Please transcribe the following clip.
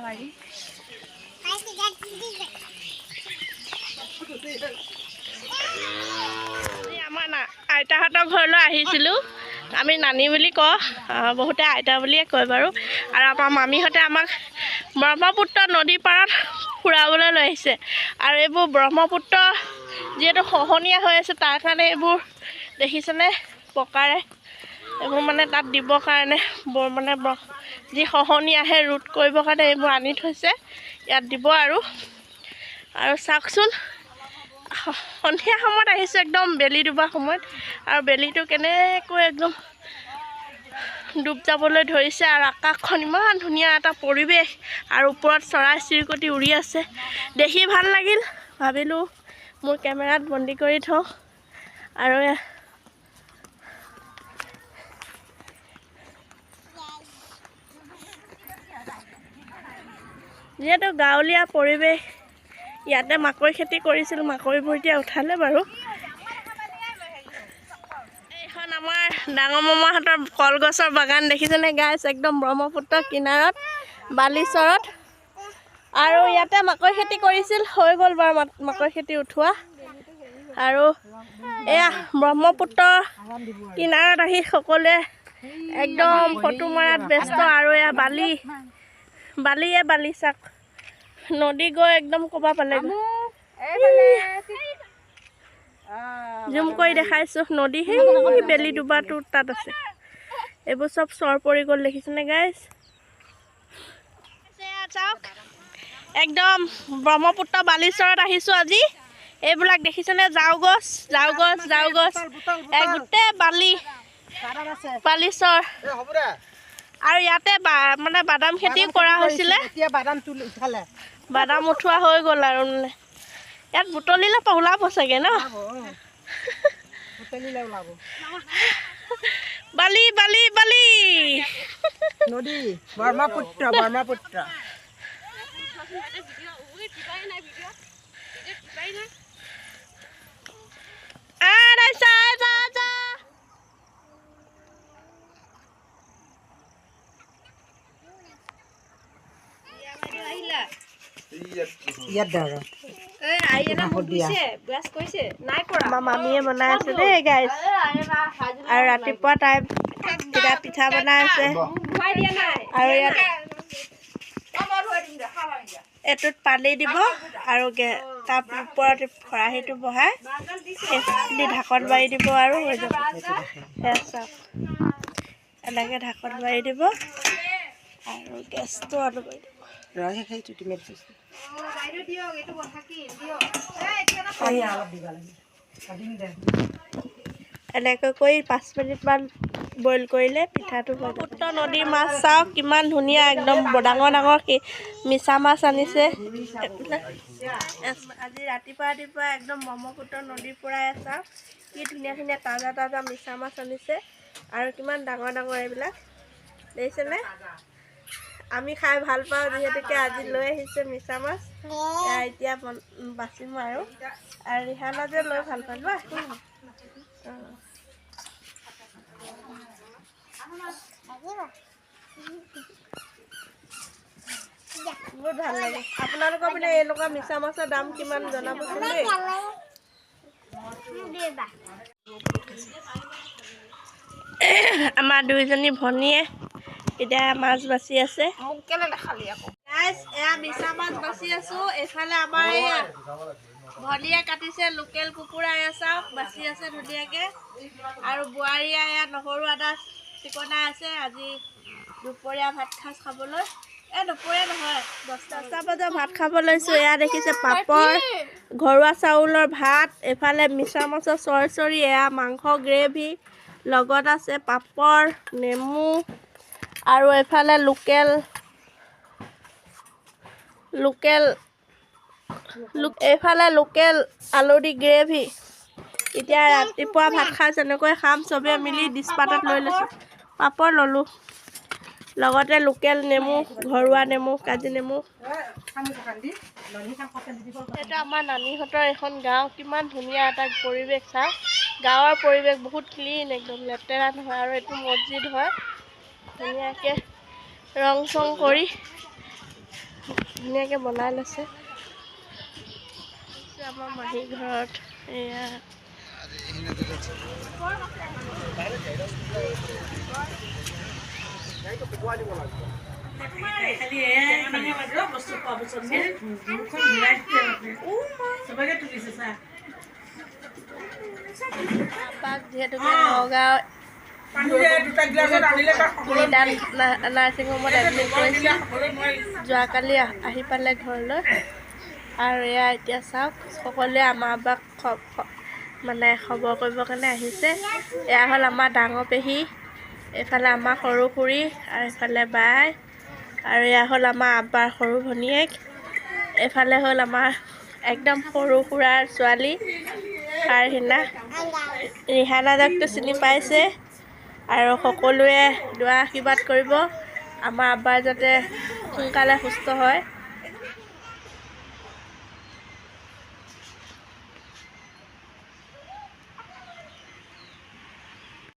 আমাৰ আইতাহঁতৰ ঘৰলৈ আহিছিলোঁ। আমি নানি বুলি কওঁ, বহুতে আইতা বুলিয়ে কয় বাৰু। আৰু আমাৰ মামীহঁতে আমাক ব্ৰহ্মপুত্ৰ নদীৰ পাৰত ফুৰাবলৈ লৈ আহিছে। আৰু এইবোৰ ব্ৰহ্মপুত্ৰ যিহেতু খহনীয়া হৈ আছে, তাৰ কাৰণে এইবোৰ দেখিছেনে পকাৰে এইবোৰ মানে তাত দিবৰ কাৰণে মানে যি খহনি আহে ৰোধ কৰিবৰ কাৰণে এইবোৰ আনি থৈছে, ইয়াত দিব। আৰু চাওকচোন, সন্ধিয়া সময়ত আহিছোঁ, একদম বেলি ডুবা সময়ত। আৰু বেলিটো কেনেকৈ একদম ডুব যাবলৈ ধৰিছে, আৰু আকাশখন ইমান ধুনীয়া এটা পৰিৱেশ, আৰু ওপৰত চৰাই চিৰিকটি উৰি আছে, দেখি ভাল লাগিল। ভাবিলোঁ মোৰ কেমেৰাত বন্দী কৰি থওঁ। আৰু যিহেতু গাঁৱলীয়া পৰিৱেশ, ইয়াতে মাকৈ খেতি কৰিছিল, মাকৈবোৰ এতিয়া উঠালে বাৰু। এইখন আমাৰ ডাঙৰ মামাহঁতৰ কলগছৰ বাগান, দেখিছেনে গাইছ, একদম ব্ৰহ্মপুত্ৰৰ কিনাৰত বালিচৰত। আৰু ইয়াতে মাকৈ খেতি কৰিছিল, হৈ গ'ল বাৰু মাকৈ খেতি উঠোৱা। আৰু এয়া ব্ৰহ্মপুত্ৰৰ কিনাৰত আহি সকলোৱে একদম ফটো মৰাত ব্যস্ত। আৰু এয়া বালি চাক, নদী গৈ একদম ক'বা পালে। জুম কৰি দেখাইছোঁ, নদী সেই বেলি ডুবাটো তাত আছে। এইবোৰ চব চৰ পৰি গ'ল, দেখিছেনে গাইছ। চাওক, একদম ব্ৰহ্মপুত্ৰ বালিচৰত আহিছোঁ আজি। এইবিলাক দেখিছেনে, ঝাও গছ, গোটেই বালিচৰ। আৰু ইয়াতে মানে বাদাম খেতিও কৰা হৈছিলে, বাদাম উঠোৱা হৈ গ'ল। আৰু মানে ইয়াত বুটলিলে ওলাব চাগে ন, বালি নদী ব্ৰহ্মপুত্ৰ। মামীয়ে বনাই আছে দেই গাইছ। আৰু ৰাতিপুৱা টাইম পিঠা বনাই আছে। আৰু ইয়াত এইটোত পানী দিব, আৰু তাৰ ওপৰত খৰাহীটো বহাই ঢাকন মাৰি দিব, আৰু হৈ যাব। এনেকৈ ঢাকন মাৰি দিব, আৰু গেছটো অন কৰি দিব। এনেকৈ কৰি 5 মিনিটমান বইল কৰিলে পিঠাটো হৈ যাব। ব্ৰহ্মপুত্ৰ নদীৰ মাছ চাওক, কিমান ধুনীয়া, একদম ডাঙৰ মিছা মাছ আনিছে। আজি ৰাতিপুৱা একদম ব্ৰহ্মপুত্ৰ নদীৰ পৰাই চাওক, কি ধুনীয়া তাজা মিছা মাছ আনিছে। আৰু কিমান ডাঙৰ এইবিলাক দেখিছেনে। আমি খাই ভাল পাওঁ যিহেতুকে আজি লৈ আহিছে মিছা মাছ। এতিয়া বাচিম আৰু ৰিহানা যে লৈ ভাল পায় লোৱা। বহুত ভাল লাগে। আপোনালোকৰ পিনে এনেকুৱা মিছা মাছৰ দাম কিমান জনাবচোন দেই। আমাৰ দুইজনী ভনীয়ে এতিয়া মাছ বাচি আছে। এয়া মিছা মাছ বাচি আছো। এইফালে আমাৰ ভনীয়ে কাটিছে লোকেল কুকুৰা, চাওক বাচি আছে ধুনীয়াকে। আৰু বোৱাৰীয়ে এয়া নহৰু আদা চিকনাই আছে আজি দুপৰীয়া ভাত সাজ খাবলৈ। দুপৰীয়া নহয়, 10টা বজাত ভাত খাব লৈছোঁ। এয়া দেখিছে পাপৰ, ঘৰুৱা চাউলৰ ভাত, এইফালে মিছা মাছৰ চৰচৰি, এয়া মাংস গ্ৰেভি, লগত আছে পাপৰ, নেমু, আৰু এইফালে লোকেল আলু দি গ্ৰেভি। এতিয়া ৰাতিপুৱা ভাত খাই যেনেকৈ খাম, চবে মিলি ডিছপাতত লৈ লৈছোঁ। পাপৰ ল'লোঁ, লগতে লোকেল নেমু, ঘৰুৱা নেমু, কাজি নেমু। এইটো আমাৰ নানীহঁতৰ এখন গাঁও, কিমান ধুনীয়া এটা পৰিৱেশ চাওক। গাঁৱৰ পৰিৱেশ বহুত ক্লিন, একদম লেতেৰা নহয়। আৰু এইটো মছজিদ হয়, ধুনীয়াকৈ ৰং চং কৰি ধুনীয়াকৈ বনাই লৈছে আমাৰ মাহী ঘৰত। এয়া আপাক যিহেতুকে নগাঁও নিদান নাৰ্ছিং হোমত এডমিট কৰিছিল। যোৱাকালি আহি পালে ঘৰলৈ। আৰু এয়া এতিয়া চাওক, সকলোৱে আমাৰ আবাক মানে খবৰ কৰিবৰ কাৰণে আহিছে। এয়া হ'ল আমাৰ ডাঙৰ পেহী, এইফালে আমাৰ সৰু খুৰী, আৰু এইফালে বাই, আৰু এয়া হ'ল আমাৰ আব্বাৰ সৰু ভনীয়েক, এইফালে হ'ল আমাৰ একদম সৰু খুৰাৰ ছোৱালী ফাৰহিনা। ৰিহানা যাকটো চিনি পাইছে। আৰু সকলোৱে দোৱা আশীৰ্বাদ কৰিব আমাৰ আব্বাৰ যাতে সোনকালে সুস্থ হয়।